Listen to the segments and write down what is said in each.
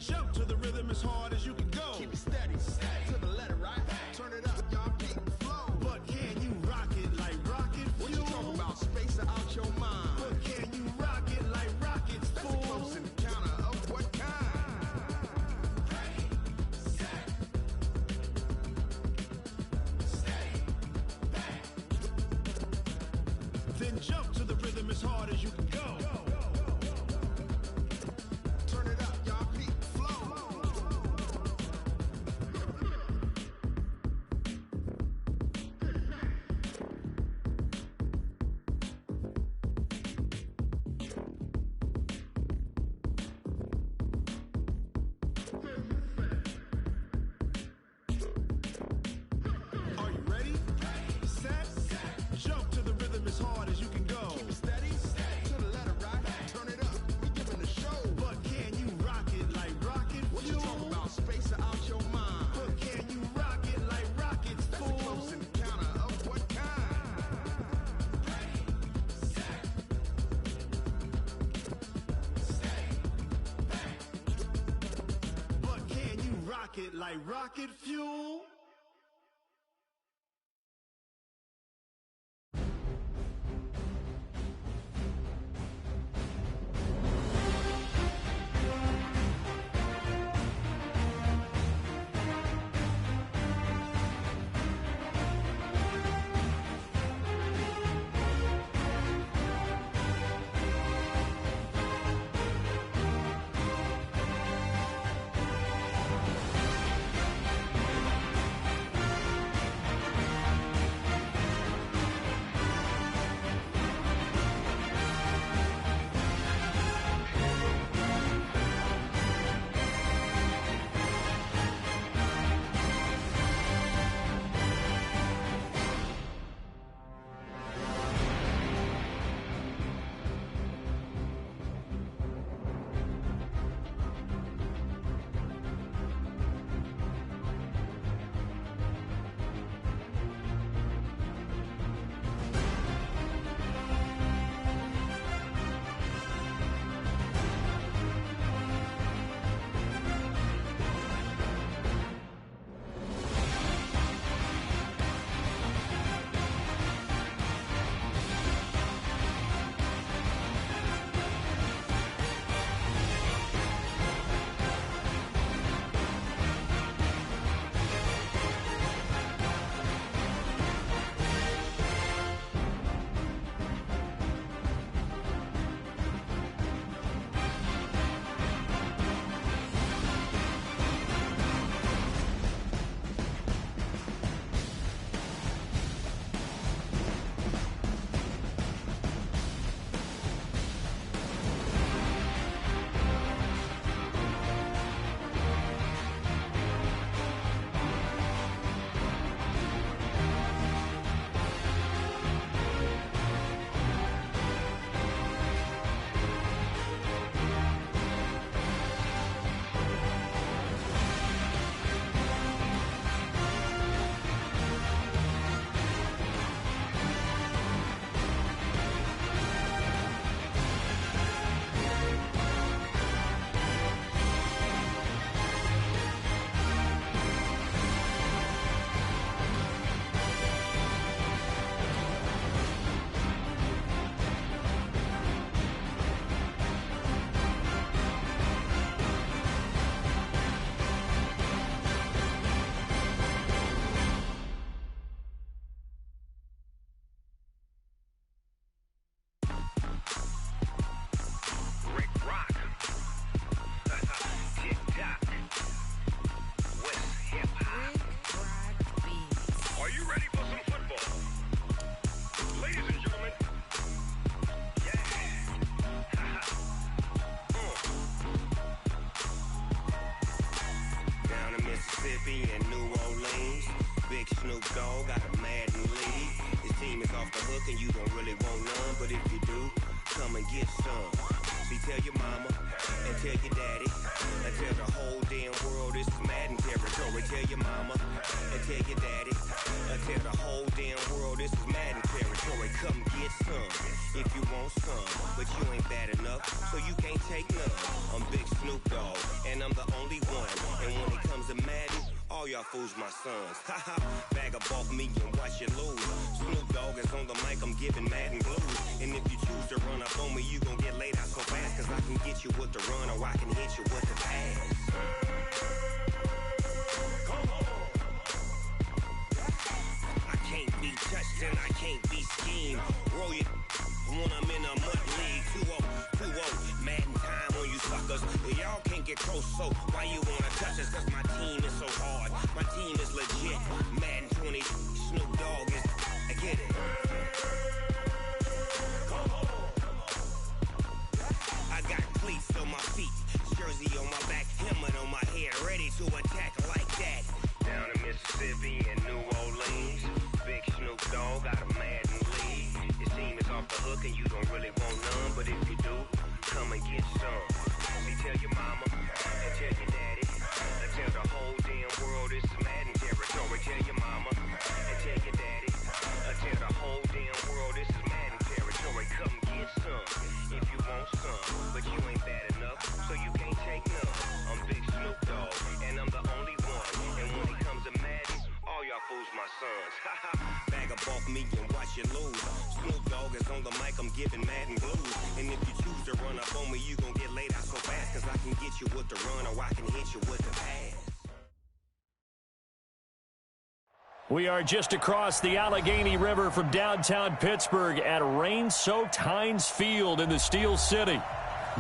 jump to the rhythm as hard as you can go. Keep it steady, steady to the letter, right? Turn it up, y'all keep the flow. But can you rock it like rocket fuel? What you talking about? Space out your mind. But can you rock it like rockets, That's fool? a close encounter of what kind? Ready, set, steady, back. Then jump to the rhythm as hard as you can go. Turn it up, y'all keep the flow. Are you ready? Set, jump to the rhythm as hard as you can go. Keep it steady, steady to the letter, right? Turn it up, we giving a show. But can you rock it like rocket What you fuel? talking about? Space out your mind. But can you rock it like rockets, That's a fool? close encounter of what kind? Ready, set, steady, back. But can you rock it like rocket fuel? Mississippi and New Orleans. Big Snoop Dogg got a Madden lead. His team is off the hook and you don't really want none, but if you do, come and get some. See, tell your mama and tell your daddy and tell the whole damn world this is Madden territory. Tell your mama and tell your daddy and tell the whole damn world this is Madden territory. Come get some if you want some, but you ain't bad enough, so you can't take none. I'm Big Snoop Dogg and I'm the only all y'all fools my sons. Haha, bag up off me and watch you lose. Snoop Dogg is on the mic, I'm giving Madden blues. And if you choose to run up on me, you gon' get laid out so fast. Cause I can get you with the run or I can hit you with the pass. I can't be touched and I can't be schemed. Roll it when I'm in a mud league. 2-0, 2-0, Madden time on you suckers. Y'all can't get close, so why you wanna touch us? Cause my team is so hard, my team is legit. Madden 20, Snoop Dogg is, I get it. I got cleats on my feet, jersey on my back, helmet on my head, ready to attack like that. Down in Mississippi and New Orleans, big Snoop Dogg got a Madden league. Your team is off the hook and you don't really want none, but if you do, come and get some. See, tell your mama and tell your daddy, and tell the whole damn world it's Madden territory. Tell your mama and tell your daddy, and tell the whole damn world this is Madden territory. Come get some if you want some, but you ain't bad enough, so you can't take none. I'm Big Snoop Dogg, and I'm the only one. And when it comes to Madden, all y'all fools my sons. Bag up off me and watch you lose. Snoop Dogg is on the mic, I'm giving Madden blues. And if you choose to run up on me, you gon' get laid out so fast. Cause I can get you with the run or I can hit you with the pass. We are just across the Allegheny River from downtown Pittsburgh at rain-soaked Heinz Field in the Steel City.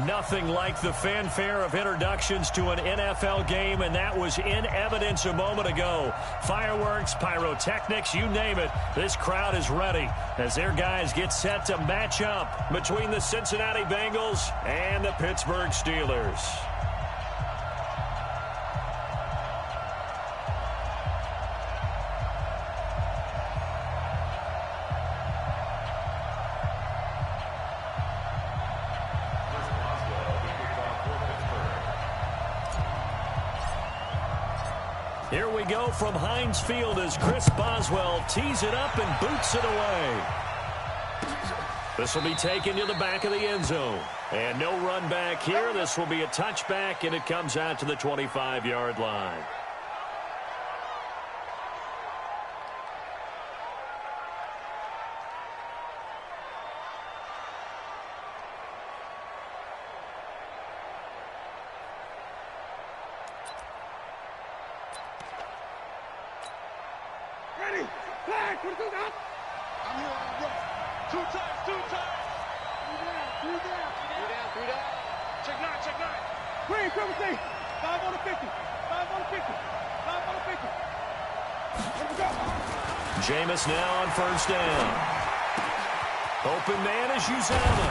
Nothing like the fanfare of introductions to an NFL game, and that was in evidence a moment ago. Fireworks, pyrotechnics, you name it. This crowd is ready as their guys get set to match up between the Cincinnati Bengals and the Pittsburgh Steelers. Here we go from Heinz Field as Chris Boswell tees it up and boots it away. This will be taken to the back of the end zone. And no run back here. This will be a touchback, and it comes out to the 25-yard line. I'm here on the run. Two times. Three down. Check nine. Green, triple C. 5 on the 50. 5 on the 50. 5 on the 50. Here we go. Jameis now on first down. Open man is Uzama.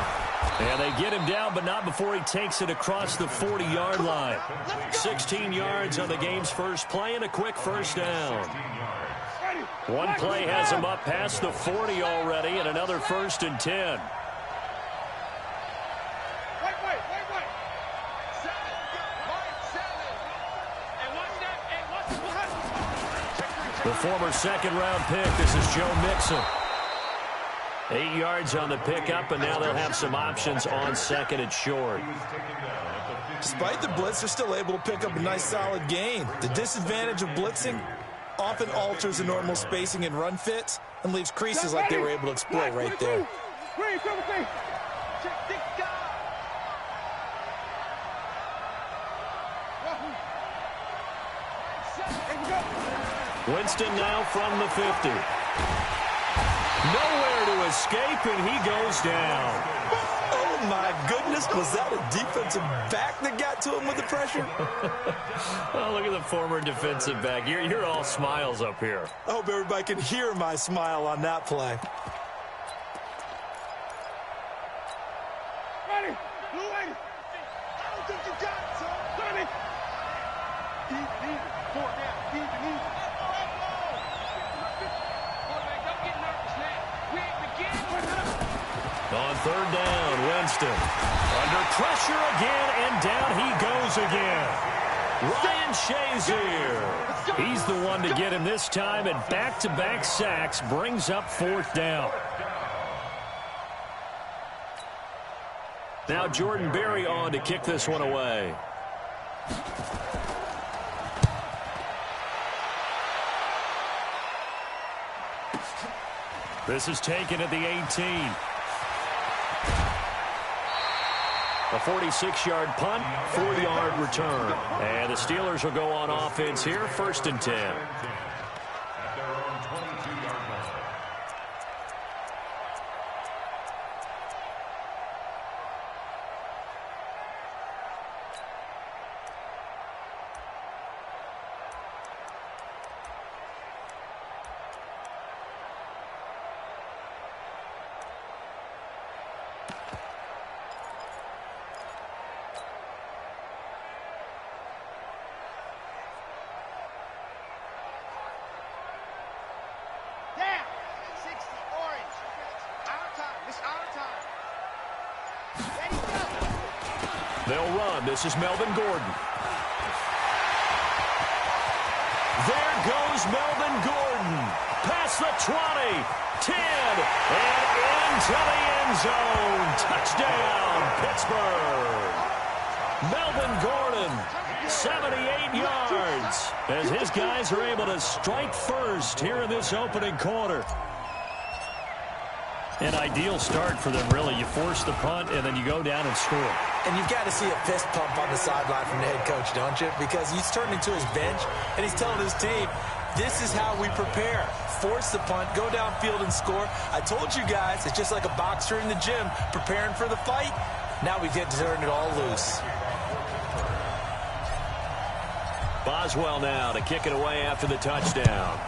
And they get him down, but not before he takes it across the 40-yard line. 16 yards on the game's first play and a quick first down. One play has him up past the 40 already, and another 1st and 10. Wait. 7. And watch that. The former second-round pick, this is Joe Mixon. 8 yards on the pickup, and now they'll have some options on second and short. Despite the blitz, they're still able to pick up a nice solid gain. The disadvantage of blitzing often alters the normal spacing and run fits and leaves creases like they were able to exploit right there. Green, triple C. Check this guy. Winston now from the 50. Nowhere to escape, and he goes down. Oh, my goodness. Was that a defensive back that got to him with the pressure? Oh, look at the former defensive back. You're all smiles up here. I hope everybody can hear my smile on that play. Ready. Blue 80. I don't think you got it, son. Ready. Easy. 4 down. Easy. Quarterback, don't get nervous now. We ain't beginning. On third down, Winston. Under pressure again, and down he goes again. Ryan Shazier. He's the one to get him this time, and back-to-back sacks brings up 4th down. Now Jordan Berry on to kick this one away. This is taken at the 18. A 46-yard punt, 4-yard return. And the Steelers will go on offense here, 1st and 10. At their own 22-yard line. They'll run. This is Melvin Gordon. There goes Melvin Gordon. Past the 20, 10, and into the end zone. Touchdown, Pittsburgh. Melvin Gordon, 78 yards, as his guys are able to strike first here in this opening quarter. An ideal start for them, really. You force the punt, and then you go down and score. And you've got to see a fist pump on the sideline from the head coach, don't you? Because he's turning to his bench, and he's telling his team, this is how we prepare. Force the punt, go downfield and score. I told you guys, it's just like a boxer in the gym preparing for the fight. Now we get to turn it all loose. Boswell now to kick it away after the touchdown.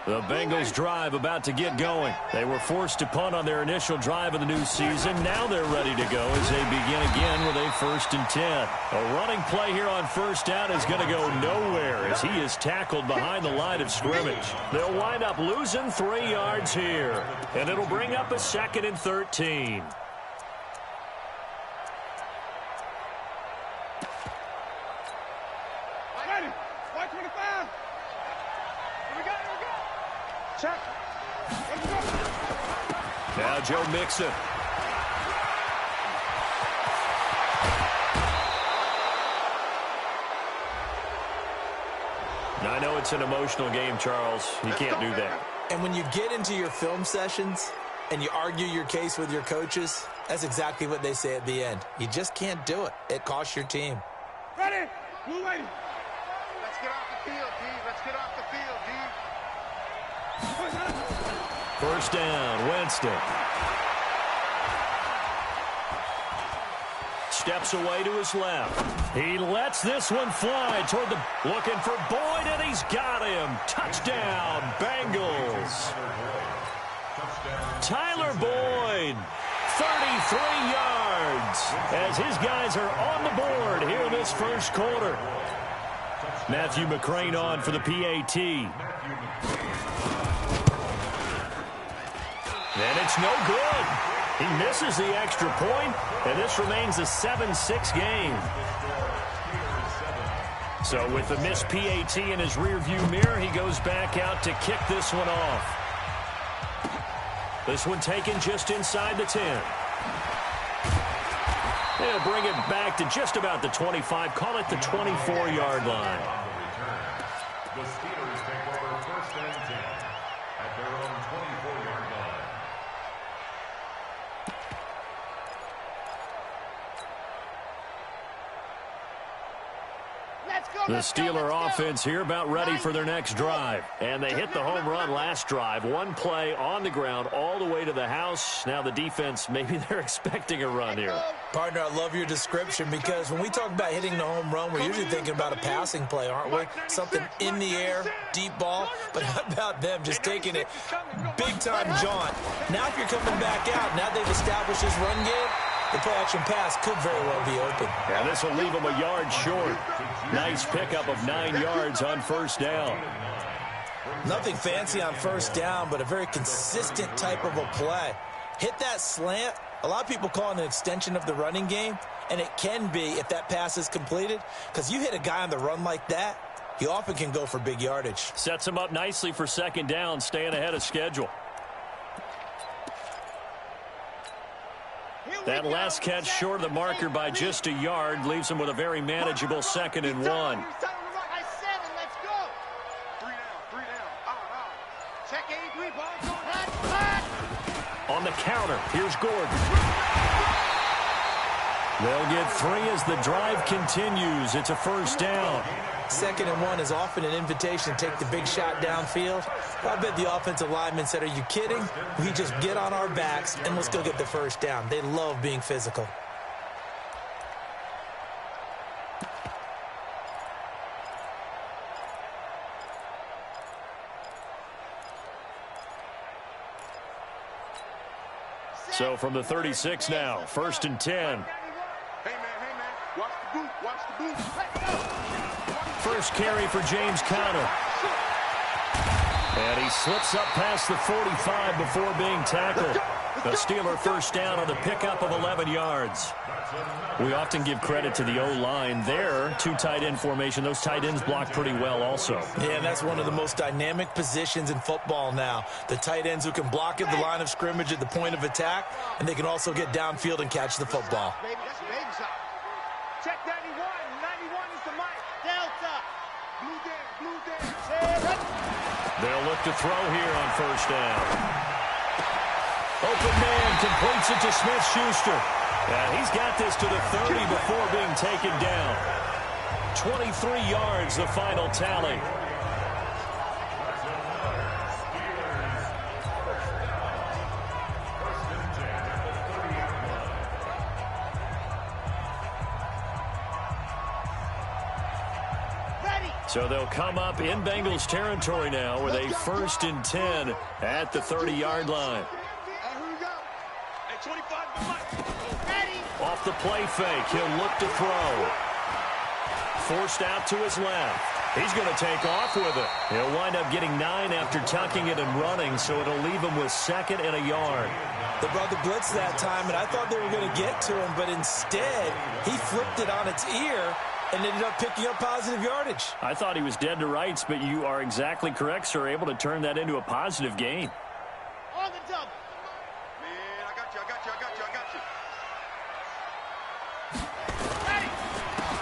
The Bengals drive about to get going. They were forced to punt on their initial drive of the new season. Now they're ready to go as they begin again with a 1st and 10. A running play here on 1st down is going to go nowhere as he is tackled behind the line of scrimmage. They'll wind up losing 3 yards here, and it'll bring up a 2nd and 13. Now Joe Mixon. Now, I know it's an emotional game, Charles. You can't do that. And when you get into your film sessions and you argue your case with your coaches, that's exactly what they say at the end. You just can't do it. It costs your team. Ready? Blue lady. Let's get off the field, D. Let's get off the field, D. 1st down, Winston. Steps away to his left. He lets this one fly toward the... Looking for Boyd, and he's got him. Touchdown, Bengals. Tyler Boyd, 33 yards, as his guys are on the board here in this 1st quarter. Matthew McCrane on for the PAT. And it's no good. He misses the extra point, and this remains a 7-6 game. So with the missed PAT in his rearview mirror, he goes back out to kick this one off. This one taken just inside the 10. They'll bring it back to just about the 25. Call it the 24-yard line. The Steelers take over 1st and 10 at their own 24-yard line. The Steeler offense here about ready for their next drive. And they hit the home run last drive. One play on the ground all the way to the house. Now the defense, maybe they're expecting a run here. Partner, I love your description because when we talk about hitting the home run, we're usually thinking about a passing play, aren't we? Something in the air, deep ball. But how about them just taking it big-time jaunt? Now if you're coming back out, now they've established this run game, the play-action pass could very well be open. Yeah, this will leave them a yard short. Nice pickup of 9 yards on 1st down. Nothing fancy on 1st down, but a very consistent type of a play. Hit that slant, A lot of people call it an extension of the running game, and it can be if that pass is completed, because you hit a guy on the run like that, he often can go for big yardage. Sets him up nicely for second down, staying ahead of schedule. That last catch short of the marker by just a yard leaves him with a very manageable 2nd and 1. Let's go. 3 down. Check 83, ball going. On the counter, here's Gordon. They'll get 3 as the drive continues. It's a first down. 2nd and 1 is often an invitation to take the big shot downfield. I bet the offensive lineman said, are you kidding? We just get on our backs and let's go get the first down. They love being physical. So from the 36 now, 1st and 10. Hey, man. Watch the boot. First carry for James Conner. And he slips up past the 45 before being tackled. A Steeler first down on a pickup of 11 yards. We often give credit to the O-line there. 2 tight end formation. Those tight ends block pretty well also. Yeah, and that's one of the most dynamic positions in football now. The tight ends who can block at the line of scrimmage at the point of attack, and they can also get downfield and catch the football. Baby, that's a baby shot. Check 91. 91 is the mic. Delta. Blue there. They'll look to throw here on first down. Open man completes it to Smith-Schuster. And he's got this to the 30 before being taken down. 23 yards, the final tally. So they'll come up in Bengals territory now with a 1st and 10 at the 30-yard line. Off the play fake, he'll look to throw. Forced out to his left. He's going to take off with it. He'll wind up getting 9 after tucking it and running, so it'll leave him with 2nd and a yard. They brought the blitz that time, and I thought they were going to get to him, but instead, he flipped it on its ear and ended up picking up positive yardage. I thought he was dead to rights, but you are exactly correct, sir. Able to turn that into a positive gain. On the double. Man, I got you.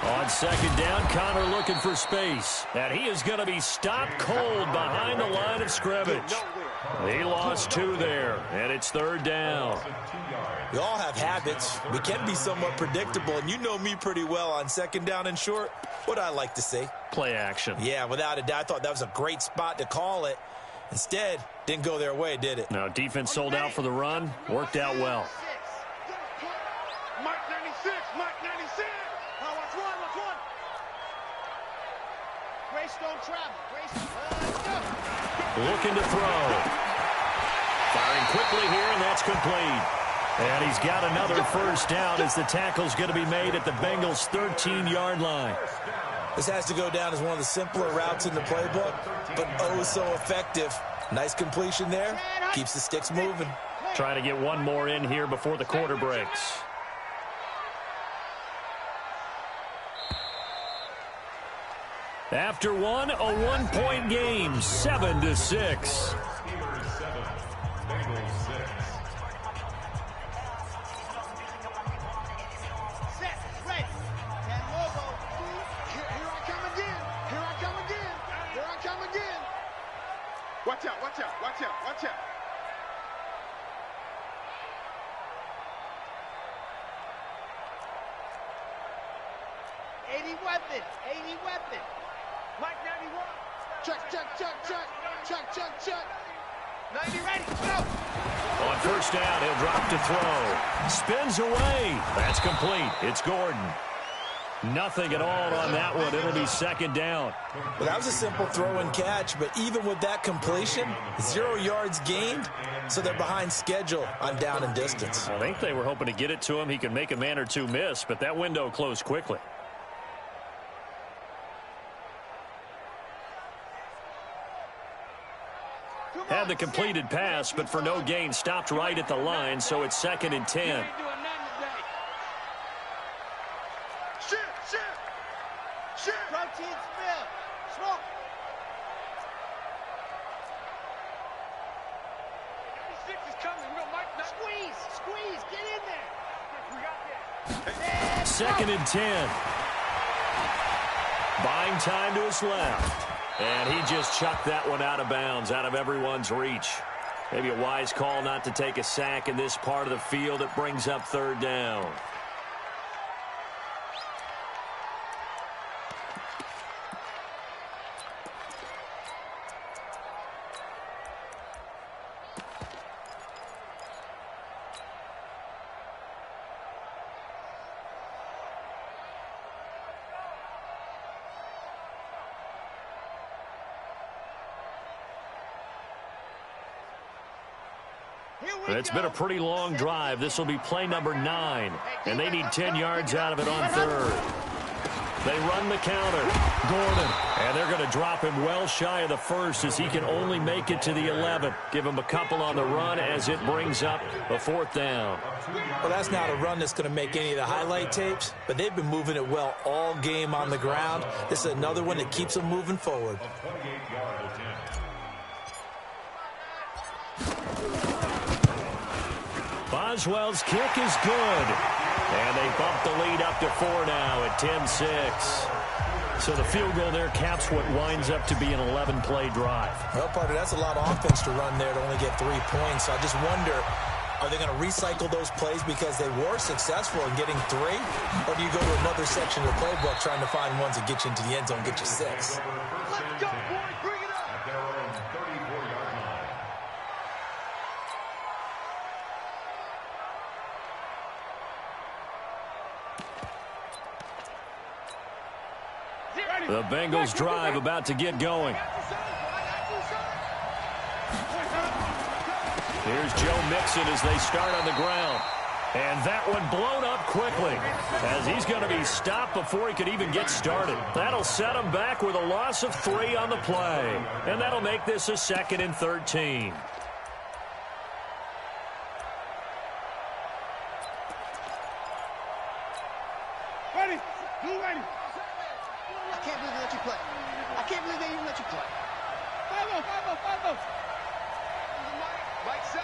On 2nd down, Conner looking for space. And he is going to be stopped cold behind the line of scrimmage. He lost 2 there, and it's 3rd down. We all have habits. We can be somewhat predictable, and you know me pretty well on 2nd down and short. What I like to say? Play action. Yeah, without a doubt. I thought that was a great spot to call it. Instead, didn't go their way, did it? Now, defense sold out for the run. Worked out well. Mike 96. Watch one. Grace don't travel. Looking to throw. Firing quickly here, and that's complete. And he's got another first down as the tackle's going to be made at the Bengals' 13-yard line. This has to go down as one of the simpler routes in the playbook, but oh so effective. Nice completion there. Keeps the sticks moving. Trying to get one more in here before the quarter breaks. After one, a 1-point game, 7-6. Steelers 7, Bengals 6. Set, ready. That logo. Here I come again. Watch out. 80 weapon. Mike 91. Check. 90 ready. Go. On first down, he'll drop to throw. Spins away. That's complete. It's Gordon. Nothing at all on that one. It'll be 2nd down. Well, that was a simple throw and catch, but even with that completion, 0 yards gained, so they're behind schedule on down and distance. I think they were hoping to get it to him. He could make a man or 2 miss, but that window closed quickly. Had the completed pass, but for no gain, stopped right at the line, so it's 2nd and 10. Protein spill. Smoke. Squeeze. Get in there. We got this. 2nd and 10. Buying time to his left. And he just chucked that one out of bounds, out of everyone's reach. Maybe a wise call not to take a sack in this part of the field. It brings up 3rd down. It's been a pretty long drive. This will be play number 9, and they need 10 yards out of it on 3rd. They run the counter. Gordon, and they're going to drop him well shy of the 1st as he can only make it to the 11. Give him a couple on the run as it brings up a 4th down. Well, that's not a run that's going to make any of the highlight tapes, but they've been moving it well all game on the ground. This is another one that keeps them moving forward. Boswell's kick is good. And they bump the lead up to 4 now at 10-6. So the field goal there caps what winds up to be an 11-play drive. Well, partner, that's a lot of offense to run there to only get 3 points. So I just wonder, are they going to recycle those plays because they were successful in getting 3? Or do you go to another section of the playbook trying to find ones that get you into the end zone, get you 6? Let's go, boys. Bring it up. At their own 34-yard line. The Bengals drive about to get going. Here's Joe Mixon as they start on the ground. And that one blown up quickly as he's going to be stopped before he could even get started. That'll set him back with a loss of 3 on the play. And that'll make this a 2nd and 13. Ready. Blue ready. I can't believe they let you play. I can't believe they even let you play. 5-0. Mike 7.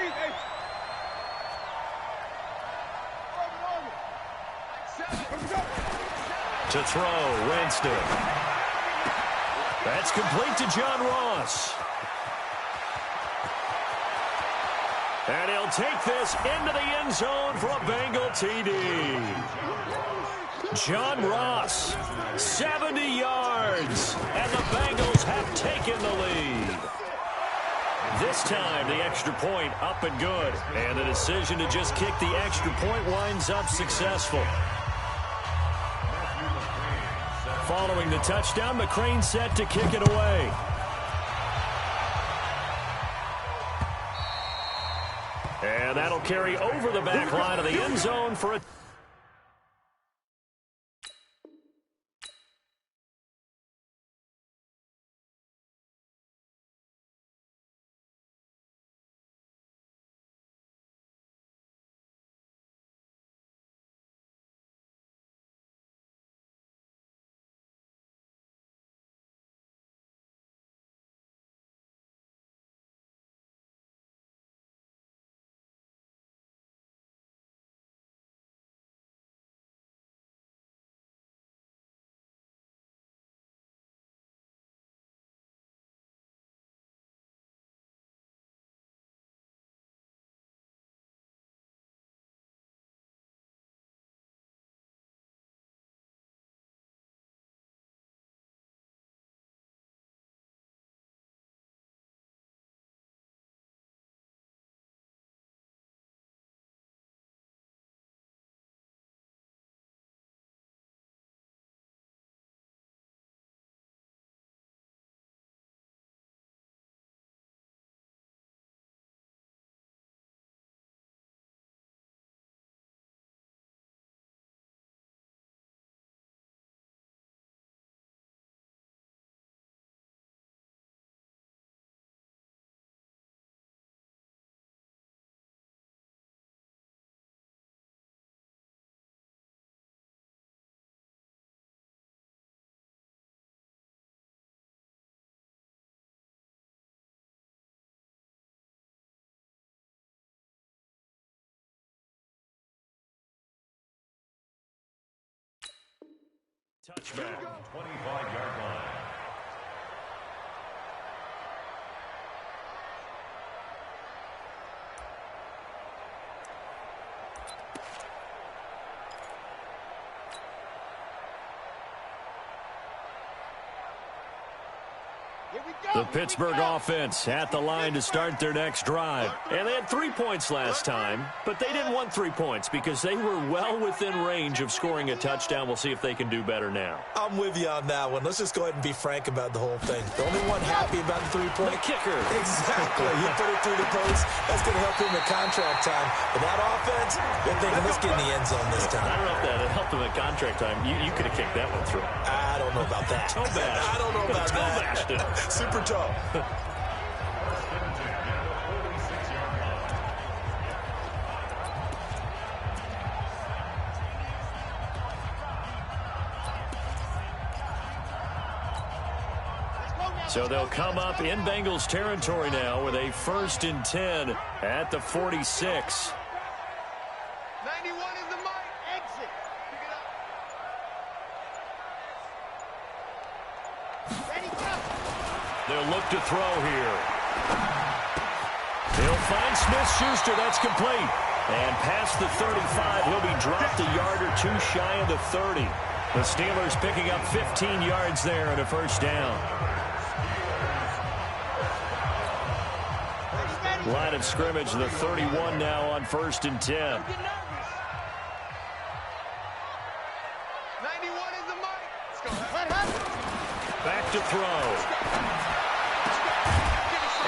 Easy. To throw, Winston. That's complete to John Ross. And he'll take this into the end zone for a Bengal TD. John Ross, 70 yards, and the Bengals have taken the lead. This time, the extra point up and good, and the decision to just kick the extra point winds up successful. Following the touchdown, McCrane set to kick it away. And that'll carry over the back line of the end zone for a Touchback. 25-yard line. The Pittsburgh offense at the line to start their next drive. And they had 3 points last time, but they didn't want 3 points because they were well within range of scoring a touchdown. We'll see if they can do better now. I'm with you on that one. Let's just go ahead and be frank about the whole thing. The only one happy about the 3-point. The kicker. Exactly. He put it through the post. That's going to help him in contract time. But that offense, they're thinking, let's get in the end zone this time. I don't know if that helped him at contract time. You could have kicked that one through. I don't know about that. Toe bash. I don't know about Toe that. bashed it. Super toe. So they'll come up in Bengals territory now with a 1st and 10 at the 46. 91 is the mark. Exit. Pick it up. Ready, go. They'll look to throw here. He'll find Smith-Schuster. That's complete. And past the 35, he'll be dropped a yard or two shy of the 30. The Steelers picking up 15 yards there and a 1st down. Line of scrimmage, the 31 now on 1st and 10. 91 is the mark. Let's go. Back to throw.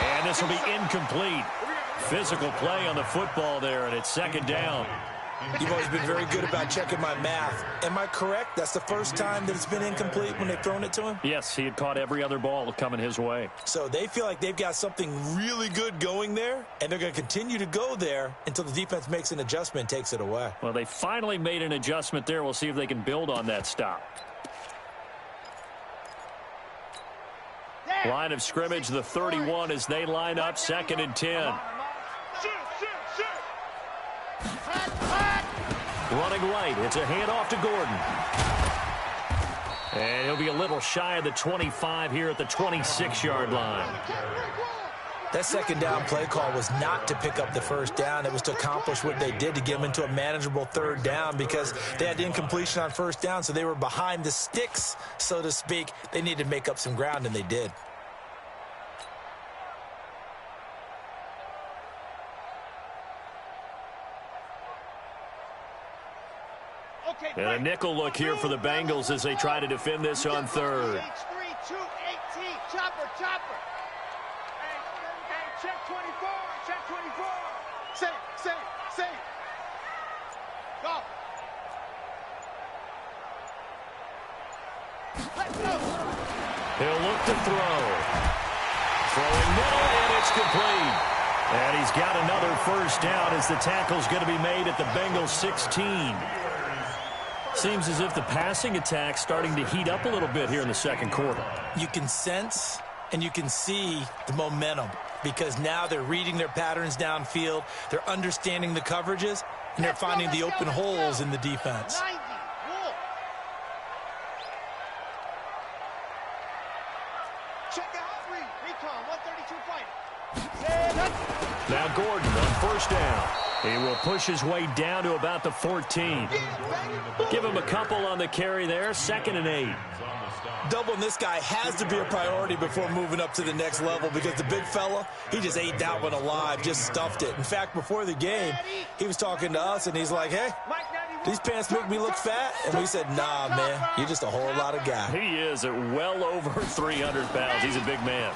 And this will be incomplete. Physical play on the football there, and it's 2nd down. You've always been very good about checking my math. Am I correct? That's the first time that it's been incomplete when they've thrown it to him? Yes, he had caught every other ball coming his way. So they feel like they've got something really good going there, and they're going to continue to go there until the defense makes an adjustment and takes it away. Well, they finally made an adjustment there. We'll see if they can build on that stop. Line of scrimmage, the 31 as they line up 2nd and 10. Running right, it's a handoff to Gordon. And he'll be a little shy of the 25 here at the 26-yard line. That 2nd down play call was not to pick up the 1st down. It was to accomplish what they did to get them into a manageable 3rd down because they had incompletion on 1st down, so they were behind the sticks, so to speak. They needed to make up some ground, and they did. And a nickel look here for the Bengals as they try to defend this on 3rd. Chopper. Hey, check 24. Check 24. Say. Go. Let's go. He'll look to throw. Throwing middle, and it's complete. And he's got another 1st down as the tackle's going to be made at the Bengals 16. Seems as if the passing attack's starting to heat up a little bit here in the 2nd quarter. You can sense and you can see the momentum because now they're reading their patterns downfield, they're understanding the coverages, and they're finding the open holes in the defense. 90. Check out recon 132 fighter. Now Gordon on 1st down. He will push his way down to about the 14. Give him a couple on the carry there. 2nd and 8. Doubling this guy has to be a priority before moving up to the next level because the big fella, he just ate that one alive, just stuffed it. In fact, before the game, he was talking to us, and he's like, hey, these pants make me look fat? And we said, nah, man, you're just a whole lot of guy. He is at well over 300 pounds. He's a big man.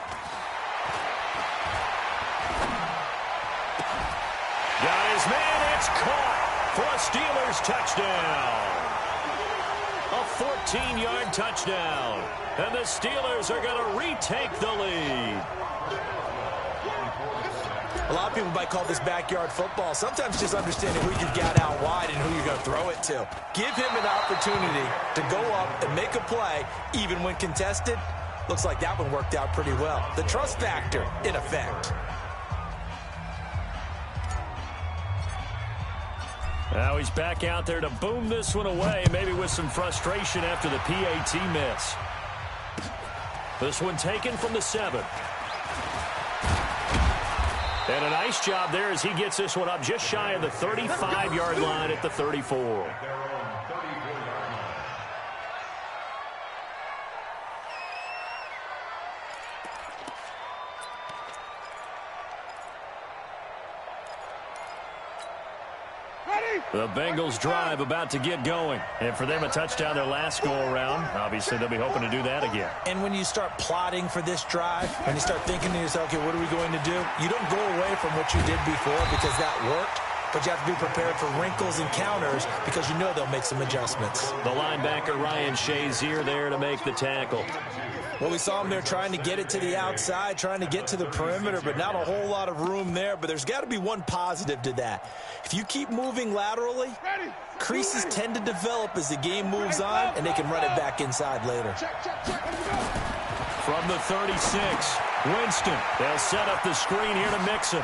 Got his man, it's caught for a Steelers touchdown. A 14-yard touchdown. And the Steelers are going to retake the lead. A lot of people might call this backyard football. Sometimes just understanding who you've got out wide and who you're going to throw it to. Give him an opportunity to go up and make a play, even when contested. Looks like that one worked out pretty well. The trust factor in effect. Now he's back out there to boom this one away, maybe with some frustration after the PAT miss. This one taken from the 7. And a nice job there as he gets this one up just shy of the 35-yard line at the 34. The Bengals drive about to get going. And for them, a touchdown their last go-around. Obviously, they'll be hoping to do that again. And when you start plotting for this drive, when you start thinking to yourself, okay, what are we going to do? You don't go away from what you did before because that worked. But you have to be prepared for wrinkles and counters because you know they'll make some adjustments. The linebacker, Ryan Shazier, there to make the tackle. Well, we saw him there trying to get it to the outside, trying to get to the perimeter, but not a whole lot of room there. But there's got to be one positive to that. If you keep moving laterally, creases tend to develop as the game moves on, and they can run it back inside later. From the 36, Winston. They'll set up the screen here to Mixon.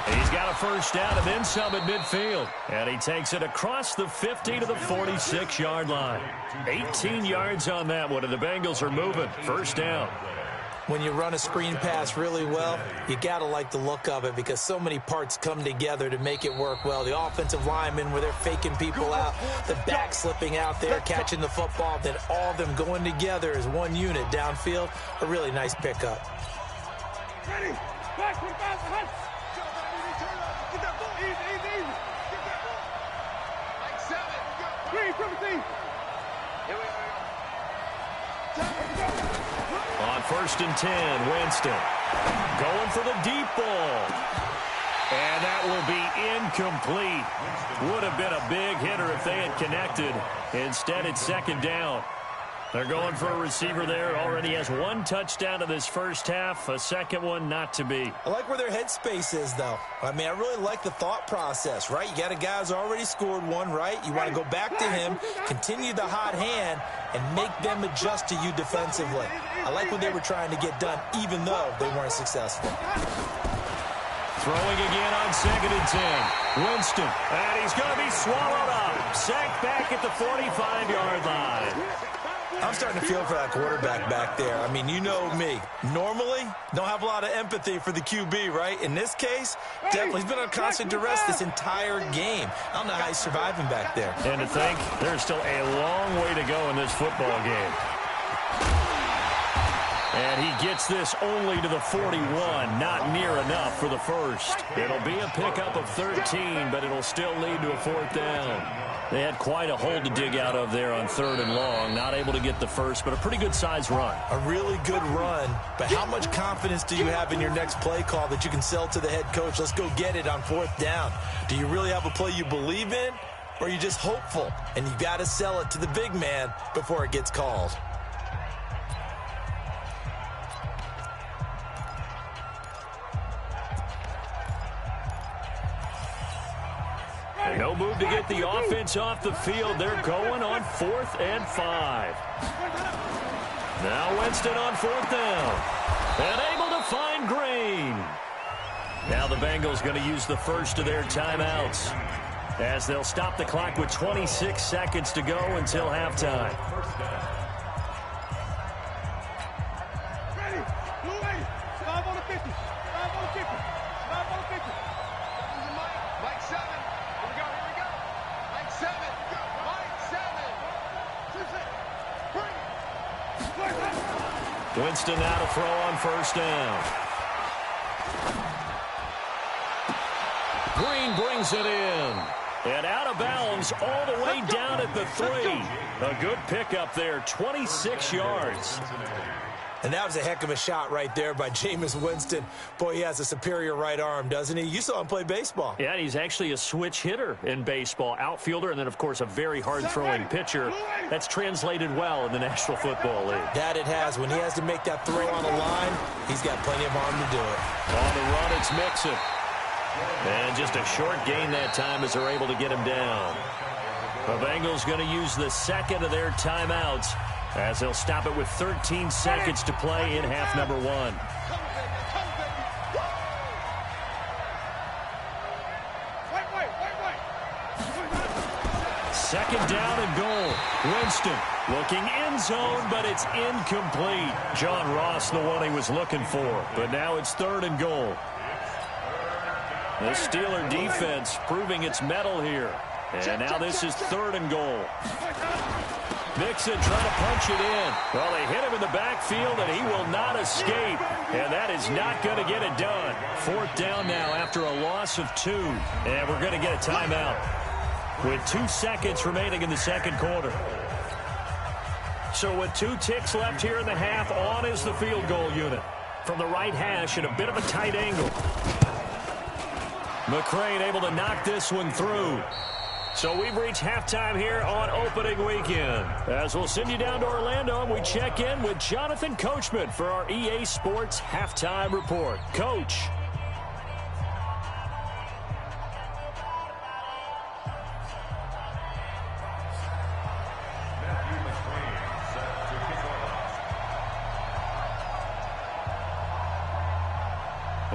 He's got a first down and then some at midfield. And he takes it across the 50 to the 46-yard line. 18 yards on that one, and the Bengals are moving. First down. When you run a screen pass really well, you got to like the look of it because so many parts come together to make it work well. The offensive linemen where they're faking people out, the back slipping out there, catching the football, then all of them going together as one unit downfield. A really nice pickup. Ready. Back, put it back, hunt. Get that ball. Easy. Get that ball. Like 7. Green, triple team. Here we go. On 1st and 10, Winston going for the deep ball. And that will be incomplete. Would have been a big hitter if they had connected. Instead, it's 2nd down. They're going for a receiver there. Already has 1 touchdown in this first half. A second one not to be. I like where their headspace is, though. I mean, I really like the thought process, right? You got a guy who's already scored 1, right? You want to go back to him, continue the hot hand, and make them adjust to you defensively. I like what they were trying to get done, even though they weren't successful. Throwing again on 2nd and 10. Winston. And he's going to be swallowed up. Sacked back at the 45-yard line. I'm starting to feel for that quarterback back there. I mean, you know me. Normally, don't have a lot of empathy for the QB, right? In this case, definitely, he's been on constant duress this entire game. I don't know how he's surviving back there. And to think, there's still a long way to go in this football game. And he gets this only to the 41, not near enough for the first. It'll be a pickup of 13, but it'll still lead to a 4th down. They had quite a hole to dig out of there on 3rd and long. Not able to get the first, but a pretty good-sized run. A really good run, but how much confidence do you have in your next play call that you can sell to the head coach? Let's go get it on 4th down. Do you really have a play you believe in, or are you just hopeful? And you got to sell it to the big man before it gets called. No move to get the offense off the field. They're going on 4th and 5. Now Winston on 4th down. And able to find Green. Now the Bengals going to use the first of their timeouts as they'll stop the clock with 26 seconds to go until halftime. Ready. Blue 80. 5 on the 50. 5 on the 50. 5 on the 50. Mike 7. Here we go. Mike 7. Mike 7. Winston now to throw on 1st down. Green brings it in. And out of bounds all the way down at the 3. A good pickup there, 26 yards. And that was a heck of a shot right there by Jameis Winston. Boy, he has a superior right arm, doesn't he? You saw him play baseball. Yeah, he's actually a switch hitter in baseball. Outfielder, and then, of course, a very hard-throwing pitcher. That's translated well in the National Football League. That it has. When he has to make that throw on the line, he's got plenty of arm to do it. On the run, it's Mixon. And just a short gain that time as they're able to get him down. The Bengals going to use the second of their timeouts as they'll stop it with 13 seconds to play in half number 1. Wait. Second down and goal. Winston looking end zone, but it's incomplete. John Ross, the one he was looking for. But now it's third and goal. The Steeler defense proving its mettle here. And now this is third and goal. Mixon trying to punch it in. Well, they hit him in the backfield, and he will not escape. And that is not going to get it done. Fourth down now after a loss of 2. And we're going to get a timeout with 2 seconds remaining in the second quarter. So with 2 ticks left here in the half, on is the field goal unit. From the right hash at a bit of a tight angle. McCrane able to knock this one through. So we've reached halftime here on opening weekend. As we'll send you down to Orlando, and we check in with Jonathan Coachman for our EA Sports Halftime Report. Coach.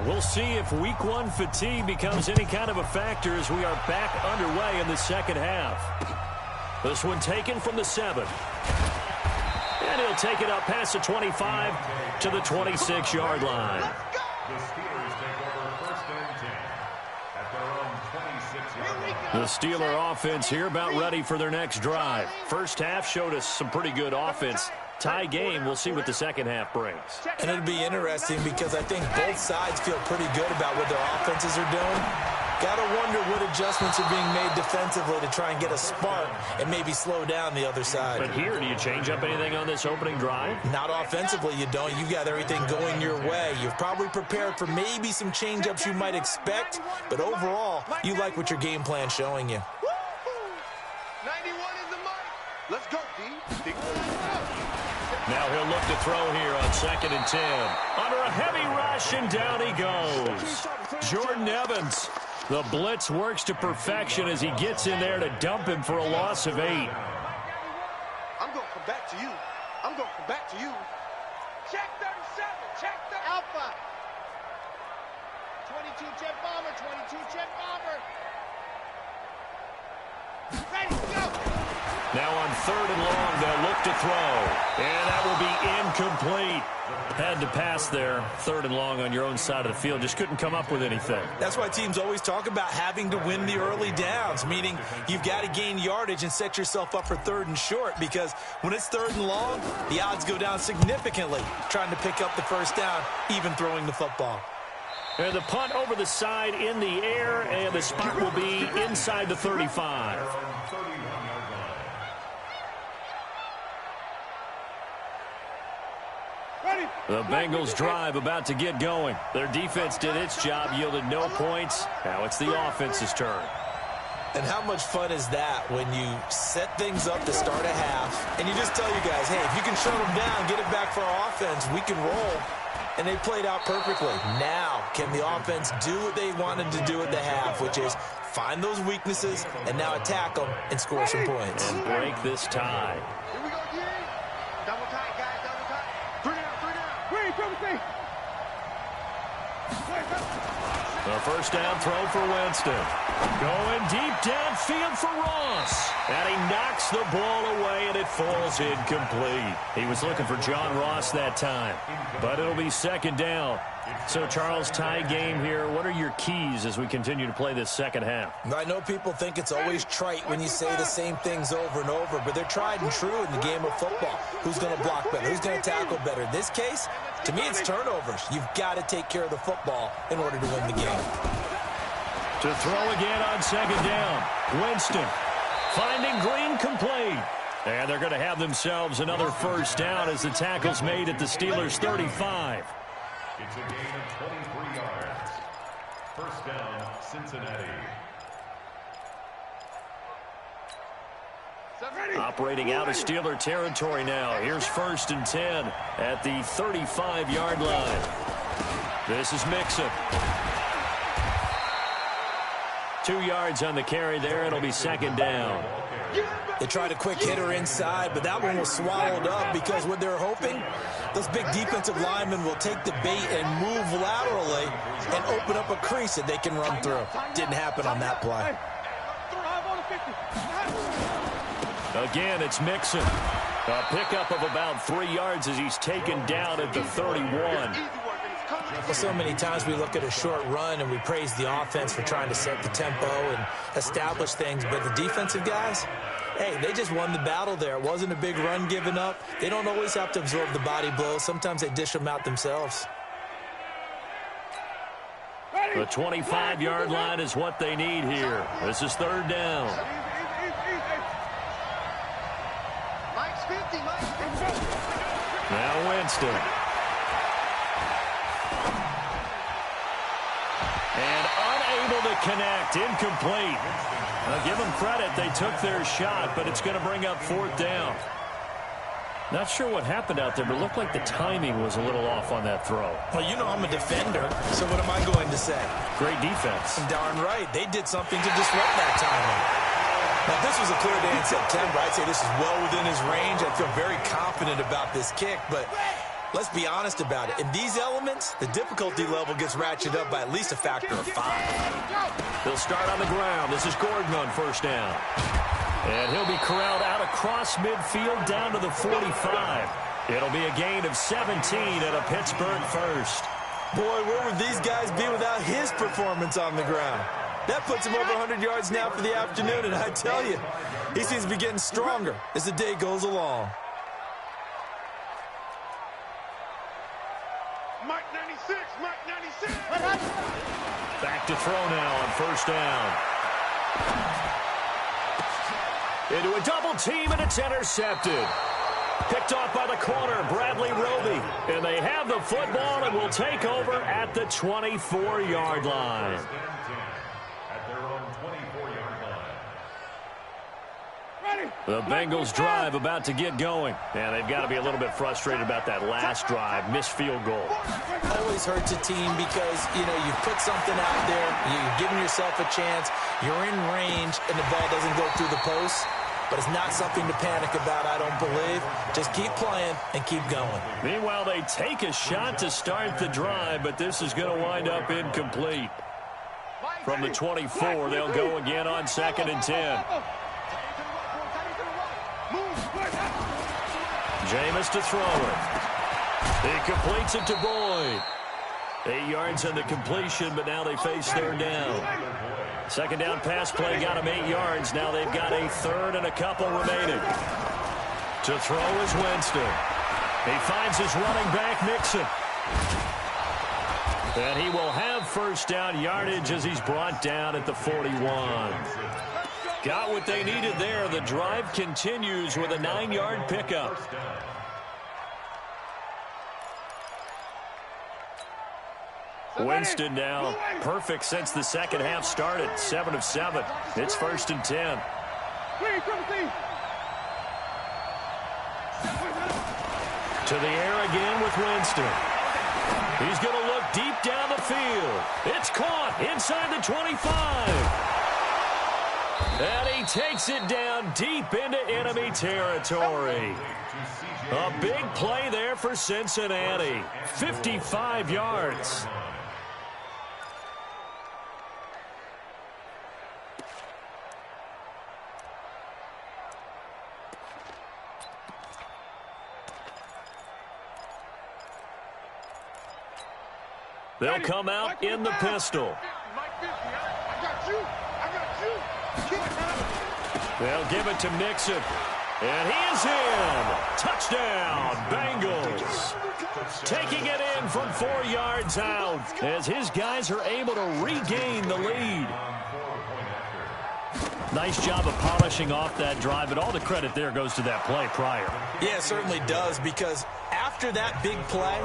We'll see if week 1 fatigue becomes any kind of a factor as we are back underway in the second half. This one taken from the 7. And he'll take it up past the 25 to the 26-yard line. The Steelers take over first and 10 at their own 26-yard line. The Steeler offense here about ready for their next drive. First half showed us some pretty good offense. Tie game. We'll see what the second half brings. And it'll be interesting because I think both sides feel pretty good about what their offenses are doing. Got to wonder what adjustments are being made defensively to try and get a spark and maybe slow down the other side. But here, do you change up anything on this opening drive? Not offensively, you don't. You got everything going your way. You've probably prepared for maybe some change-ups you might expect, but overall, you like what your game plan's showing you. 91 is the mark. Let's go, D. Now he'll look to throw here on 2nd and 10. Under a heavy rush, and down he goes. Jordan Evans. The blitz works to perfection as he gets in there to dump him for a loss of 8. I'm going to come back to you. I'm going to come back to you. Check 37. Check the Alpha. 22 jet bomber. 22 jet bomber. Ready, go. Now on 3rd and long, they'll look to throw. And that will be incomplete. Had to pass there. 3rd and long on your own side of the field. Just couldn't come up with anything. That's why teams always talk about having to win the early downs, meaning you've got to gain yardage and set yourself up for 3rd and short, because when it's 3rd and long, the odds go down significantly trying to pick up the first down, even throwing the football. And the punt over the side in the air, and the spot will be inside the 35. The Bengals drive about to get going. Their defense did its job, yielded no points. Now it's the offense's turn. And how much fun is that when you set things up to start a half, and you just tell you guys, hey, if you can shut them down, get it back for our offense, we can roll. And they played out perfectly. Now, can the offense do what they wanted to do at the half, which is find those weaknesses and now attack them and score some points. And break this tie. Here we go, D. Double tight, guys. Double tight. 3 down, 3 down. 3, triple T. The first down throw for Winston. Going deep downfield for Ross. And he knocks the ball away, and it falls incomplete. He was looking for John Ross that time. But it'll be 2nd down. So, Charles, tie game here. What are your keys as we continue to play this second half? I know people think it's always trite when you say the same things over and over, but they're tried and true in the game of football. Who's going to block better? Who's going to tackle better? In this case, to me, it's turnovers. You've got to take care of the football in order to win the game. To throw again on 2nd down. Winston finding Green complete. And they're going to have themselves another first down as the tackle's made at the Steelers' 35. It's a gain of 23 yards. First down, Cincinnati. Operating out of Steeler territory now. Here's 1st and 10 at the 35-yard line. This is Mixon. 2 yards on the carry there. It'll be 2nd down. They tried a quick hitter inside, but that one was swallowed up because what they're hoping, those big defensive linemen will take the bait and move laterally and open up a crease that they can run through. Didn't happen on that play. Again, it's Mixon. A pickup of about 3 yards as he's taken down at the 31. Well, so many times we look at a short run and we praise the offense for trying to set the tempo and establish things, but the defensive guys, hey, they just won the battle there. It wasn't a big run given up. They don't always have to absorb the body blows. Sometimes they dish them out themselves. The 25-yard line is what they need here. This is third down. Now Winston. And unable to connect. Incomplete. Now give them credit. They took their shot, but it's going to bring up fourth down. Not sure what happened out there, but it looked like the timing was a little off on that throw. Well, you know I'm a defender, so what am I going to say? Great defense. Darn right. They did something to disrupt that timing. Now, if this was a clear day in September, I'd say this is well within his range. I feel very confident about this kick, but let's be honest about it. In these elements, the difficulty level gets ratcheted up by at least a factor of 5. They'll start on the ground. This is Gordon on first down. And he'll be corralled out across midfield down to the 45. It'll be a gain of 17 and a Pittsburgh first. Boy, where would these guys be without his performance on the ground? That puts him over 100 yards now for the afternoon, and I tell you, he seems to be getting stronger as the day goes along. Mike 96, Mike 96. Back to throw now on first down. Into a double team, and it's intercepted. Picked off by the corner, Bradley Roby. And they have the football and will take over at the 24-yard line. At their own 24-yard line. The Bengals drive about to get going. And they've got to be a little bit frustrated about that last drive, missed field goal. Always hurts a team because, you know, you've put something out there, you've given yourself a chance, you're in range, and the ball doesn't go through the post. But it's not something to panic about, I don't believe. Just keep playing and keep going. Meanwhile, they take a shot to start the drive, but this is going to wind up incomplete. From the 24, they'll go again on 2nd and 10. Jameis to throw it. He completes it to Boyd. 8 yards on the completion, but now they face third down. Second down pass play got him 8 yards. Now they've got a third and a couple remaining. To throw is Winston. He finds his running back, Mixon. And he will have first down yardage as he's brought down at the 41. Got what they needed there. The drive continues with a 9-yard pickup. Winston now perfect since the second half started. 7 of 7. It's 1st and 10. To the air again with Winston. He's going to look deep down the field. It's caught inside the 25. And he takes it down deep into enemy territory. A big play there for Cincinnati. 55 yards. They'll come out in the pistol. They'll give it to Mixon. And he is in. Touchdown, Bengals. Taking it in from 4 yards out as his guys are able to regain the lead. Nice job of polishing off that drive, but all the credit there goes to that play prior. Yeah, it certainly does, because after that big play,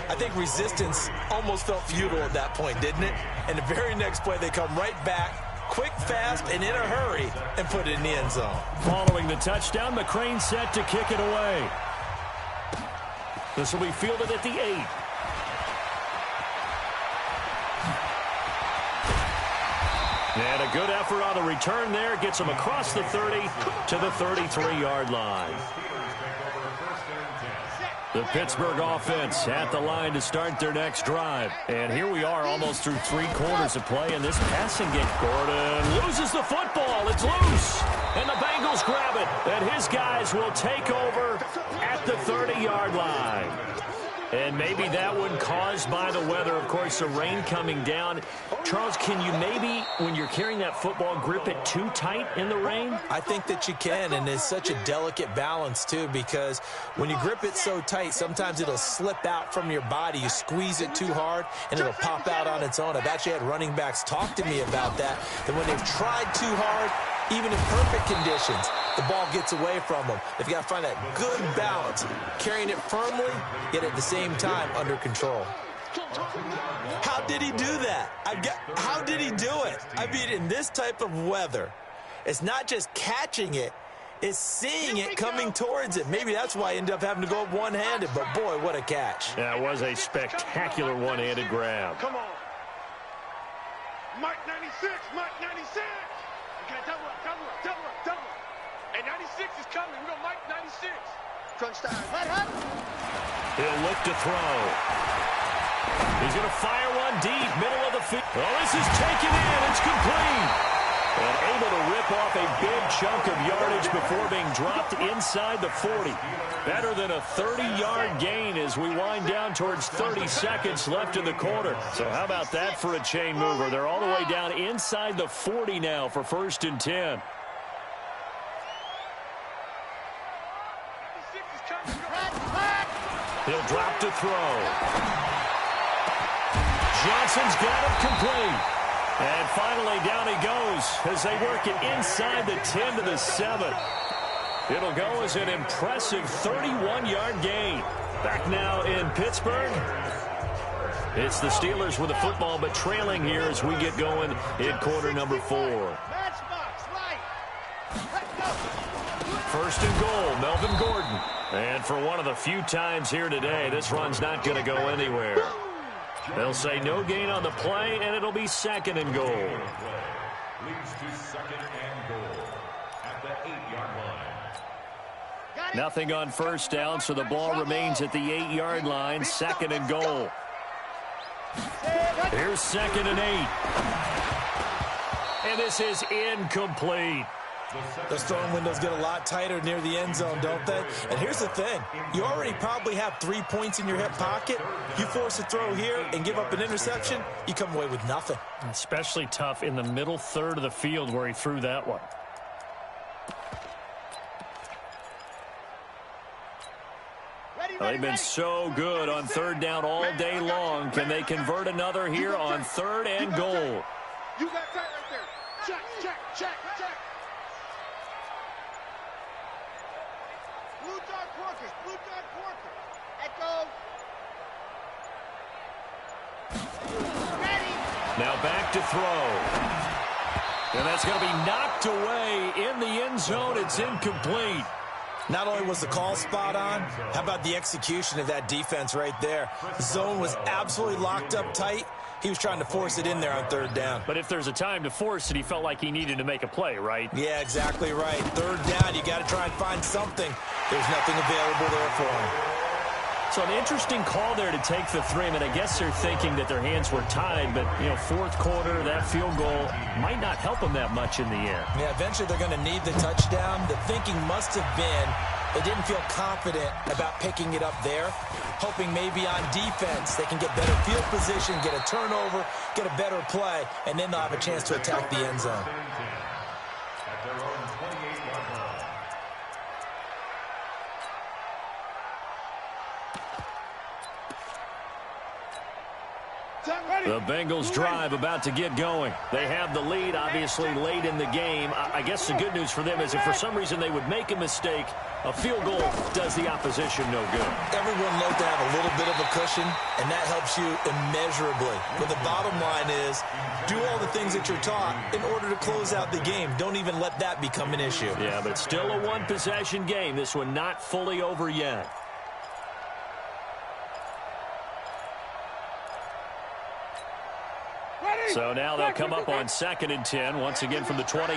I think resistance almost felt futile at that point, didn't it? And the very next play, they come right back, quick, fast, and in a hurry, and put it in the end zone. Following the touchdown, McCrane set to kick it away. This will be fielded at the 8. And a good effort on the return there. Gets him across the 30 to the 33-yard line. The Pittsburgh offense at the line to start their next drive. And here we are almost through 3 quarters of play in this passing game. Gordon loses the football. It's loose. And the Bengals grab it. And his guys will take over at the 30-yard line. And maybe that one caused by the weather. Of course, the rain coming down. Charles, can you maybe, when you're carrying that football, grip it too tight in the rain? I think that you can, and it's such a delicate balance, too, because when you grip it so tight, sometimes it'll slip out from your body. You squeeze it too hard, and it'll pop out on its own. I've actually had running backs talk to me about that when they've tried too hard, even in perfect conditions, the ball gets away from them. They've got to find that good balance, carrying it firmly, yet at the same time under control. How did he do that? How did he do it? I mean, in this type of weather, it's not just catching it, it's seeing it coming towards it. Maybe that's why I ended up having to go up one-handed, but boy, what a catch. That was a spectacular one-handed grab. Come on. Mike 96, Mike 96. Okay, double up. And 96 is coming. We got Mike 96. Crunch time. He'll look to throw. He's going to fire one deep, middle of the field. Oh, this is taken in. It's complete. And able to rip off a big chunk of yardage before being dropped inside the 40. Better than a 30-yard gain as we wind down towards 30 seconds left in the quarter. So how about that for a chain mover? They're all the way down inside the 40 now for 1st and 10. He'll drop to throw. Johnson's got it complete. And finally down he goes as they work it inside the 10 to the 7. It'll go as an impressive 31-yard gain. Back now in Pittsburgh. It's the Steelers with the football, but trailing here as we get going in quarter number 4. 1st and goal, Melvin Gordon. And for one of the few times here today, this run's not going to go anywhere. They'll say no gain on the play, and it'll be 2nd and goal. Leads to 2nd and goal at the 8-yard line. Nothing on 1st down, so the ball remains at the 8-yard line. 2nd and goal. Here's 2nd and 8. And this is incomplete. Those throwing windows get a lot tighter near the end zone, don't they? And here's the thing. You already probably have 3 points in your hip pocket. You force a throw here and give up an interception, you come away with nothing. Especially tough in the middle third of the field where he threw that one. They've been so good on 3rd down all day long. Can they convert another here on 3rd and goal? You got tight right there. Check. Blue dog Porkers. Echo. Ready. Now back to throw. And that's going to be knocked away in the end zone. It's incomplete. Not only was the call spot on, how about the execution of that defense right there? The zone was absolutely locked up tight. He was trying to force it in there on 3rd down. But if there's a time to force it, he felt like he needed to make a play, right? Yeah, exactly right. 3rd down, you got to try and find something. There's nothing available there for him. So an interesting call there to take the 3. I mean, I guess they're thinking that their hands were tied, but, 4th quarter, that field goal might not help them that much in the end. Yeah, eventually they're going to need the touchdown. The thinking must have been they didn't feel confident about picking it up there, hoping maybe on defense they can get better field position, get a turnover, get a better play, and then they'll have a chance to attack the end zone. At their own 28-yard line. The Bengals drive about to get going. They have the lead, obviously, late in the game. I guess the good news for them is if for some reason they would make a mistake, a field goal does the opposition no good. Everyone loves to have a little bit of a cushion, and that helps you immeasurably. But the bottom line is, do all the things that you're taught in order to close out the game. Don't even let that become an issue. Yeah, but still a one-possession game. This one not fully over yet. So now they'll come up on 2nd and 10, once again from the 28.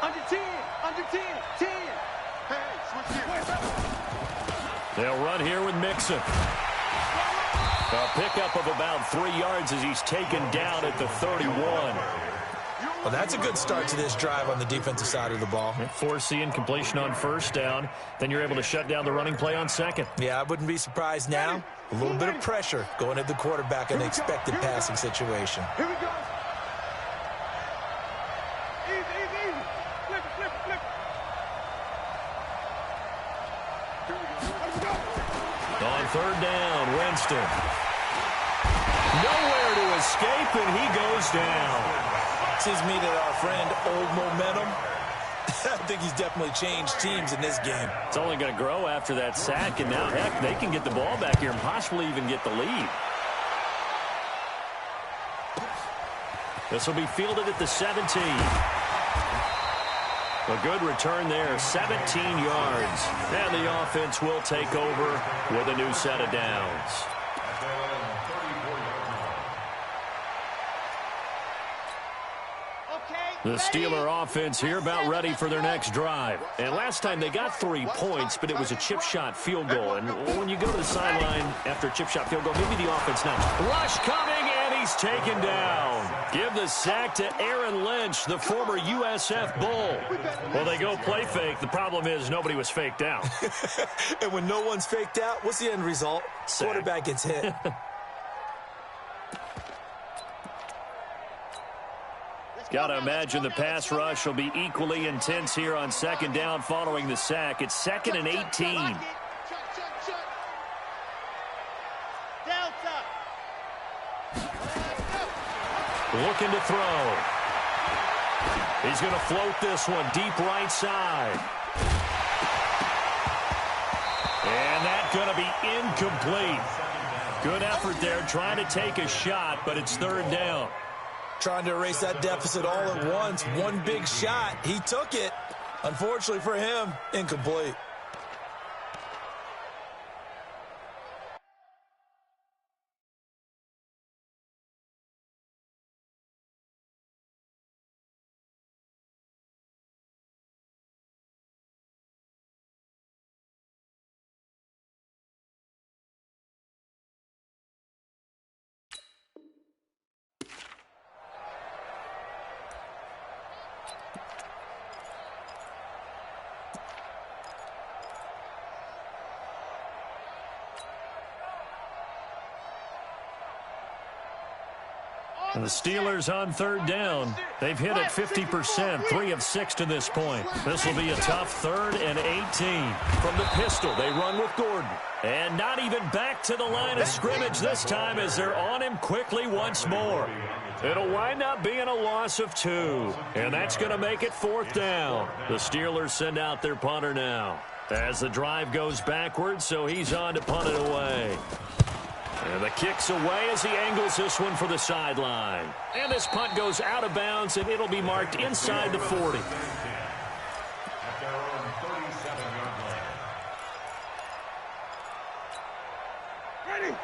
Under 10. Hey, switch here. They'll run here with Mixon. A pickup of about 3 yards as he's taken down at the 31. Well, that's a good start to this drive on the defensive side of the ball. Forcing completion on first down. Then you're able to shut down the running play on second. Yeah, I wouldn't be surprised now. A little bit of pressure going at the quarterback in an expected passing situation. Here we go. Easy, easy, easy. Flip it, flip it, flip it. Here we go. Let's go. On third down, Winston. Nowhere to escape, and he goes down. Seems to me that our friend Old Momentum, I think he's definitely changed teams in this game. It's only going to grow after that sack, and now, heck, they can get the ball back here and possibly even get the lead. This will be fielded at the 17. A good return there, 17 yards. And the offense will take over with a new set of downs. The Steeler offense here about ready for their next drive. And last time they got 3 points, but it was a chip shot field goal. And when you go to the sideline after a chip shot field goal, maybe the offense now. Rush coming, and he's taken down. Give the sack to Aaron Lynch, the former USF Bull. Well, they go play fake. The problem is nobody was faked out. And when no one's faked out, what's the end result? Sack. Quarterback gets hit. Got to imagine the pass rush will be equally intense here on second down following the sack. It's 2nd and 18. Looking to throw. He's going to float this one deep right side. And that's going to be incomplete. Good effort there trying to take a shot, but it's third down. Trying to erase that deficit all at once. One big shot. He took it. Unfortunately for him, incomplete. And the Steelers on third down. They've hit it 50%, 3 of 6 to this point. This will be a tough 3rd and 18. From the pistol, they run with Gordon. And not even back to the line of scrimmage this time as they're on him quickly once more. It'll wind up being a loss of 2. And that's going to make it 4th down. The Steelers send out their punter now. As the drive goes backwards, so he's on to punt it away. And the kick's away as he angles this one for the sideline. And this punt goes out of bounds, and it'll be marked inside the 40.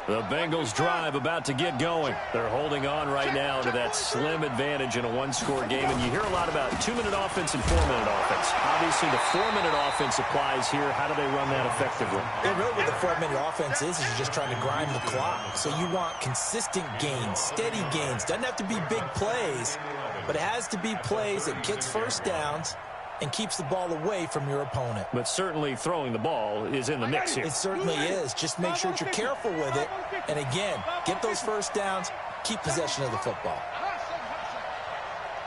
The Bengals drive about to get going. They're holding on right now to that slim advantage in a one-score game. And you hear a lot about 2-minute offense and 4-minute offense. Obviously, the 4-minute offense applies here. How do they run that effectively? And really what the 4-minute offense is you're just trying to grind the clock. So you want consistent gains, steady gains. Doesn't have to be big plays, but it has to be plays that gets first downs and keeps the ball away from your opponent. But certainly throwing the ball is in the mix here. It certainly is. Just make sure that you're careful with it. And again, get those first downs, keep possession of the football.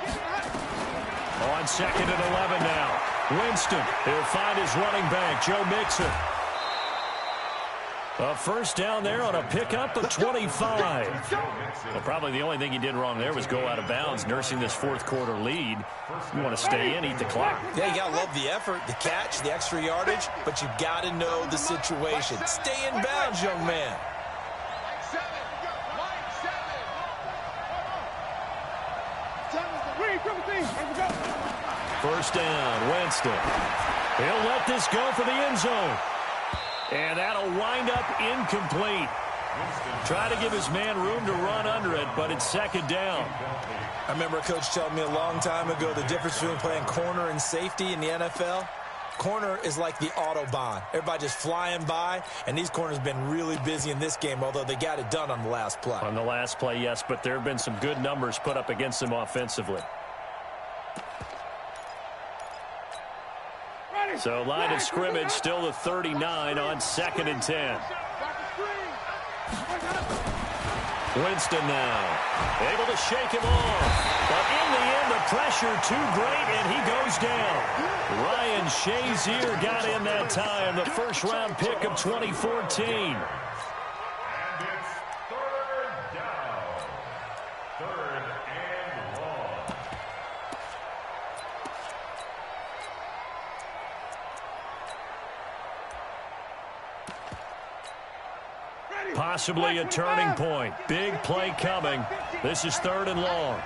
On 2nd and 11 now. Winston, he'll find his running back, Joe Mixon. A first down there on a pickup of 25. Well, probably the only thing he did wrong there was go out of bounds, nursing this 4th quarter lead. You want to stay in, eat the clock. Yeah, you got to love the effort, the catch, the extra yardage, but you got to know the situation. Stay in bounds, young man. First down, Winston. He'll let this go for the end zone. And that'll wind up incomplete. Try to give his man room to run under it, but it's 2nd down. I remember a coach telling me a long time ago the difference between playing corner and safety in the NFL. Corner is like the Autobahn. Everybody just flying by, and these corners have been really busy in this game, although they got it done on the last play. On the last play, yes, but there have been some good numbers put up against them offensively. So line of scrimmage still the 39 on 2nd and 10. Winston now able to shake him off, but in the end the pressure too great and he goes down. Ryan Shazier got in that time, the first round pick of 2014. And it's 3rd down. 3rd and long. Possibly a turning point. Big play coming. This is 3rd and long.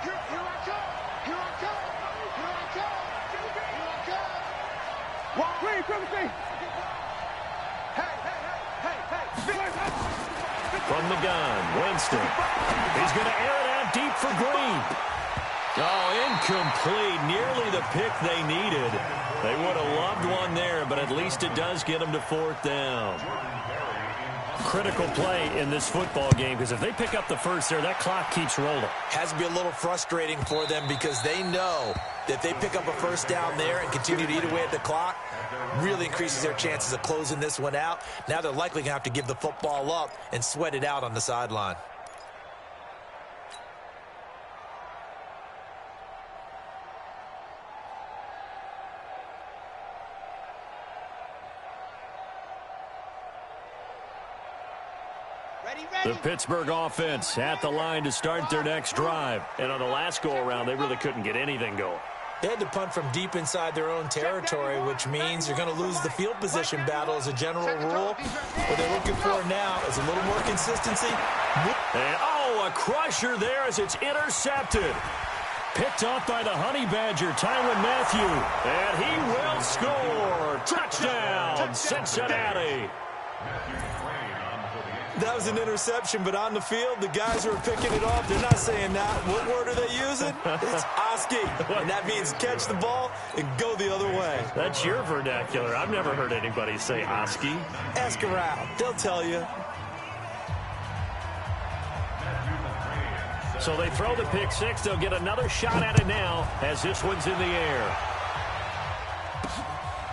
From the gun, Winston. He's going to air it out deep for Green. Oh, incomplete. Nearly the pick they needed. They would have loved one there, but at least it does get them to 4th down. Critical play in this football game, because if they pick up the first there, that clock keeps rolling. Has to be a little frustrating for them because they know that if they pick up a first down there and continue to eat away at the clock, really increases their chances of closing this one out. Now they're likely going to have to give the football up and sweat it out on the sideline. The Pittsburgh offense at the line to start their next drive. And on the last go-around, they really couldn't get anything going. They had to punt from deep inside their own territory, which means you're going to lose the field position battle as a general rule. What they're looking for now is a little more consistency. And, oh, a crusher there as it's intercepted. Picked off by the Honey Badger, Tyrann Mathieu. And he will score. Touchdown, Cincinnati. That was an interception, but on the field, the guys who are picking it off, they're not saying that. What word are they using? It's Oski, and that means catch the ball and go the other way. That's your vernacular. I've never heard anybody say Oski. Ask around. They'll tell you. So they throw the pick six. They'll get another shot at it now as this one's in the air.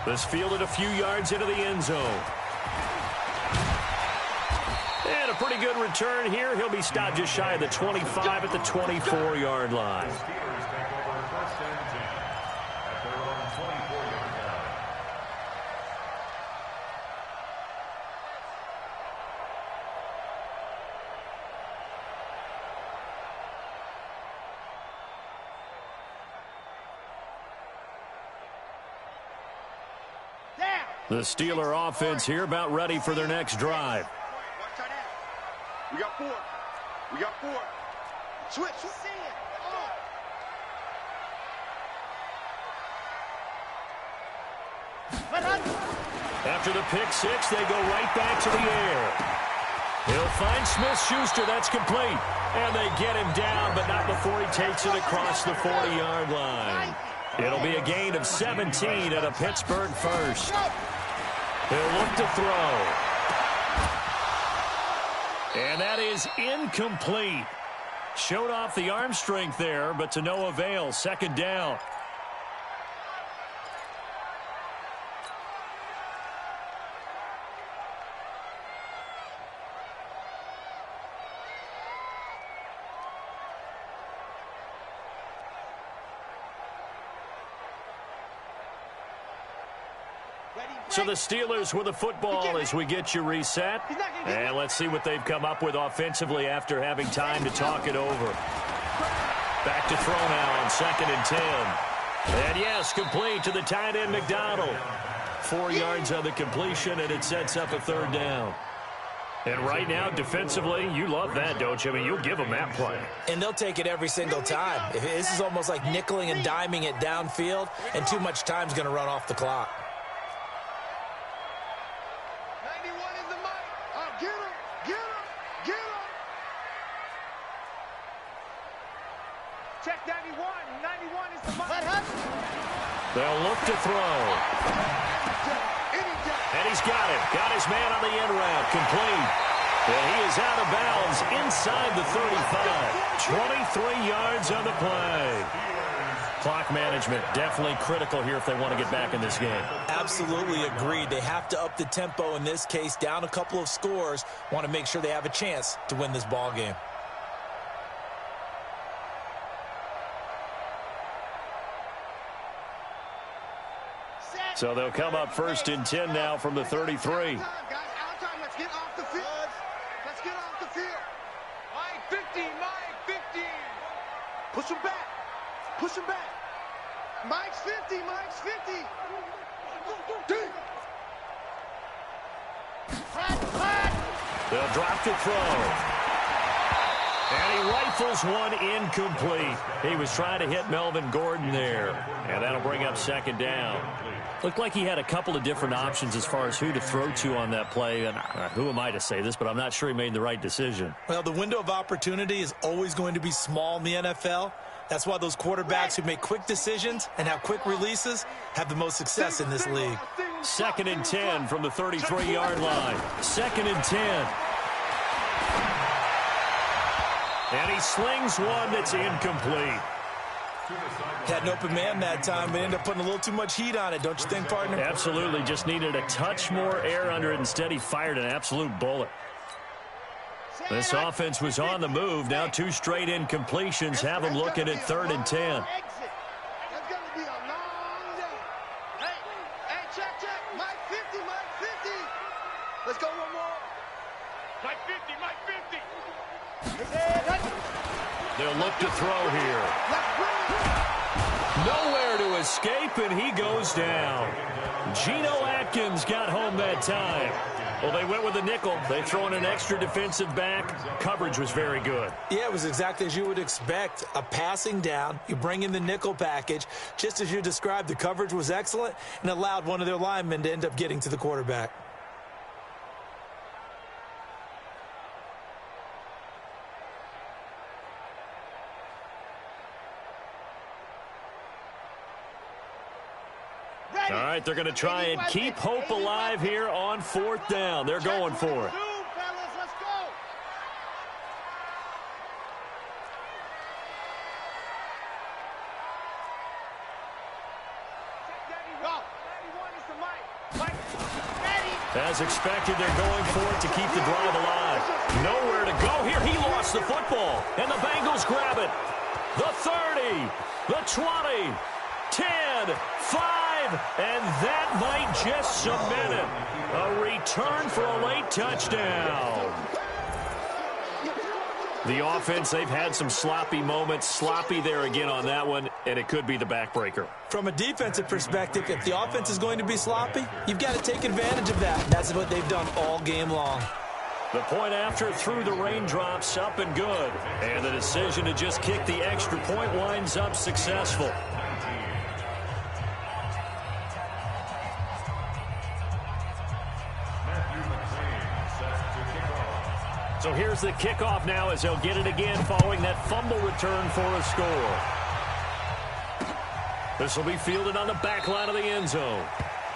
This fielded a few yards into the end zone. And a pretty good return here. He'll be stopped just shy of the 25 at the 24-yard line. The Steelers take over 1st and 10 at their own 24-yard line. The Steeler offense here about ready for their next drive. We got 4. We got 4. Switch. After the pick six, they go right back to the air. He'll find Smith-Schuster. That's complete. And they get him down, but not before he takes it across the 40-yard line. It'll be a gain of 17 at a Pittsburgh first. He'll look to throw. And that is incomplete. Showed off the arm strength there, but to no avail. 2nd down. So the Steelers with the football as we get you reset. And let's see what they've come up with offensively after having time to talk it over. Back to throw now on 2nd and 10. And yes, complete to the tight end McDonald. 4 yards on the completion, and it sets up a 3rd down. And right now, defensively, you love that, don't you? I mean, you'll give them that play. And they'll take it every single time. This is almost like nickeling and diming it downfield, and too much time's going to run off the clock. 91 is the mic. Get him. Check 91. 91 is the mic. They'll look to throw. And he's got it. Got his man on the in route. Complete. And he is out of bounds inside the 35. 23 yards on the play. Clock management definitely critical here if they want to get back in this game. Absolutely agreed. They have to up the tempo in this case, down a couple of scores. Want to make sure they have a chance to win this ball game. So they'll come up 1st and 10 now from the 33. Let's get off the field. Let's get off the field. Line 50, line 50. Push him back. Push him back. Mike's 50, Mike's 50. They'll drop the throw. And he rifles one incomplete. He was trying to hit Melvin Gordon there. And that'll bring up 2nd down. Looked like he had a couple of different options as far as who to throw to on that play. And who am I to say this, but I'm not sure he made the right decision. Well, the window of opportunity is always going to be small in the NFL. That's why those quarterbacks who make quick decisions and have quick releases have the most success in this league. 2nd and 10 from the 33-yard line. 2nd and 10. And he slings one that's incomplete. Had an open man that time, but ended up putting a little too much heat on it, don't you think, partner? Absolutely. Just needed a touch more air under it. Instead, he fired an absolute bullet. This offense was on the move. Now 2 straight incompletions have them looking at 3rd and 10. That's going to be a long day. Hey, check. Mike 50, Mike 50. Let's go one more. Mike 50, Mike 50. They'll look to throw here. Nowhere to escape, and he goes down. Geno Atkins got home that time. Well, they went with a nickel. They throw in an extra defensive back. Coverage was very good. Yeah, it was exactly as you would expect. A passing down. You bring in the nickel package. Just as you described, the coverage was excellent and allowed one of their linemen to end up getting to the quarterback. All right, they're going to try and keep hope alive here on 4th down. They're going for it. As expected, they're going for it to keep the drive alive. Nowhere to go here. He lost the football, and the Bengals grab it. The 30, the 20, 10, 5, and that might just cement it. A return for a late touchdown. The offense, they've had some sloppy moments. Sloppy there again on that one, and it could be the backbreaker. From a defensive perspective, if the offense is going to be sloppy, you've got to take advantage of that. That's what they've done all game long. The point after through the raindrops, up and good. And the decision to just kick the extra point winds up successful. So here's the kickoff now as they'll get it again following that fumble return for a score. This will be fielded on the back line of the end zone.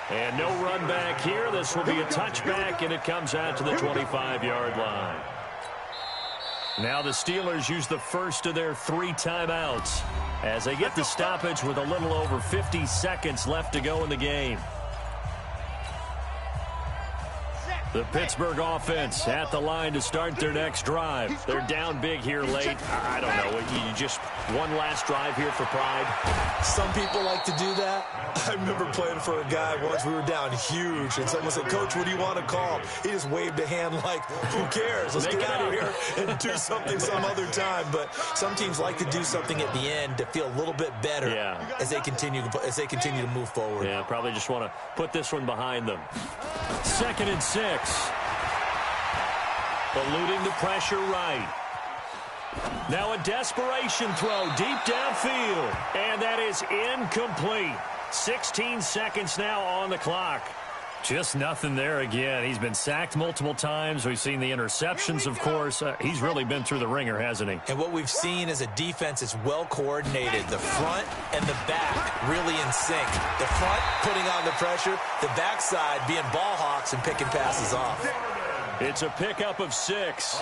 And no run back here. This will be a touchback, and it comes out to the 25-yard line. Now the Steelers use the first of their 3 timeouts as they get the stoppage with a little over 50 seconds left to go in the game. The Pittsburgh offense at the line to start their next drive. They're down big here late. I don't know. You just one last drive here for pride. Some people like to do that. I remember playing for a guy once. We were down huge, and someone said, "Coach, what do you want to call?" He just waved a hand like, "Who cares? Let's get out of here and do something some other time." But some teams like to do something at the end to feel a little bit better as they continue to move forward. Yeah, probably just want to put this one behind them. 2nd and 6. Eluding the pressure right. Now a desperation throw deep downfield. And that is incomplete. 16 seconds now on the clock. Just nothing there again. He's been sacked multiple times. We've seen the interceptions, of course. He's really been through the ringer, hasn't he? And what we've seen is a defense that's well coordinated. The front and the back really in sync. The front putting on the pressure, the backside being ball hawks and picking passes off. It's a pickup of 6.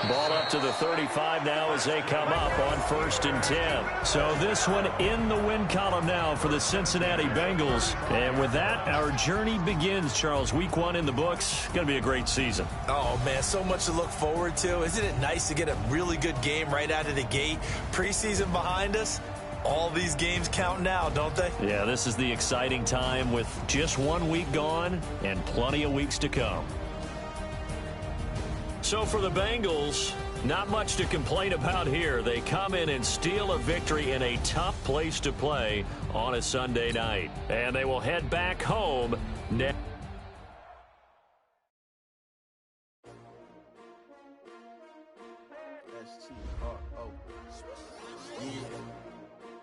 Ball up to the 35 now as they come up on 1st and 10. So this one in the win column now for the Cincinnati Bengals. And with that, our journey begins, Charles. Week 1 in the books. Going to be a great season. Oh, man, so much to look forward to. Isn't it nice to get a really good game right out of the gate? Preseason behind us. All these games count now, don't they? Yeah, this is the exciting time with just 1 week gone and plenty of weeks to come. So for the Bengals, not much to complain about here. They come in and steal a victory in a tough place to play on a Sunday night. And they will head back home next.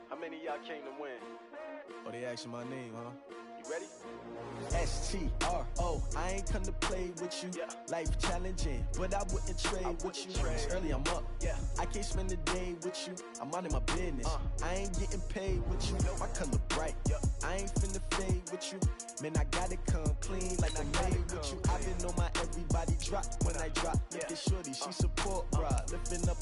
How many of y'all came to win? Oh, they asking my name, huh? You ready? S-T-R-O, I ain't come to play with you. Life challenging, but I wouldn't trade with you. It's early, I'm up. I can't spend the day with you. I'm minding my business. I ain't getting paid with you. My color bright. I ain't finna fade with you. Man, I gotta come clean like I made with you. I been on my everybody drop when I drop. Look at shorty, she support, bruh. Lifting up,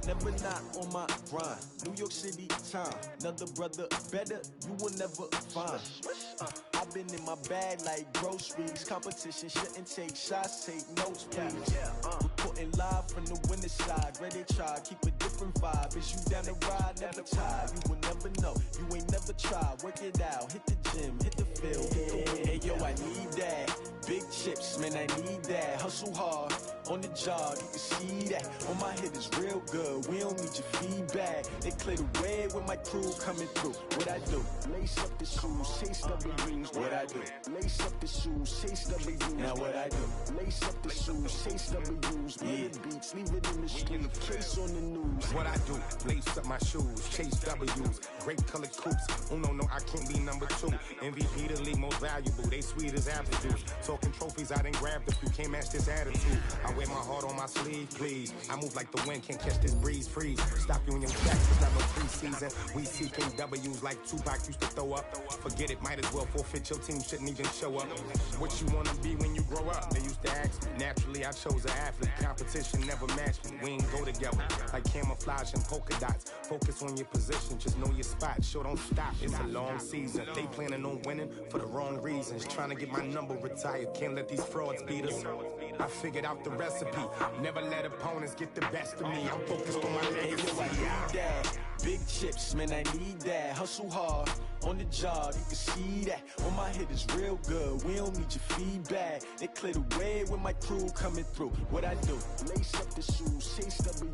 never not on my grind. New York City time, another brother better, you will never find. I've been in my bag like groceries. Competition shouldn't take shots, take notes, please. Reporting live from the winning side. Ready to try, keep a different vibe. Is you down the ride, never tired. You will never know, you ain't never tried. Work it out, hit the gym, hit the field, hit the win. Hey yo, I need that. Big chips, man, I need that. Hustle hard, on the job, you can see that. On my hit is real good, we don't need your feedback. They clear the way when my crew coming through. What I do? Lace up the shoes, chase W's. What I do? Lace up the shoes, chase W's. Now what I do? Lace up the shoes, chase W's. Yeah, beats, leave it in the street, case on the news. What I do, lace up my shoes, chase W's, great colored coops. Oh no, I can't be number 2. MVP the league most valuable, they sweet as apple juice. Talking trophies, I done grabbed a few, can't match this attitude. I wear my heart on my sleeve, please. I move like the wind, can't catch this breeze, freeze. Stop you in your tracks, it's not no preseason. We seeking W's like Tupac used to throw up. Forget it, might as well forfeit, your team shouldn't even show up. What you wanna be when you grow up? They used to ask me. Naturally, I chose an athlete. Competition never matched me. We ain't go together like camouflage and polka dots. Focus on your position, just know your spot. Sure, don't stop, it's a long season. They planning on winning for the wrong reasons. Trying to get my number retired, can't let these frauds beat us. I figured out the recipe. Never let opponents get the best of me. I'm focused on my legacy. I need that. Big chips, man, I need that. Hustle hard, on the job, you can see that. On my hit is real good, we don't need your feedback. They clear the way when my crew coming through. What I do? Lace up the shoes, chase W.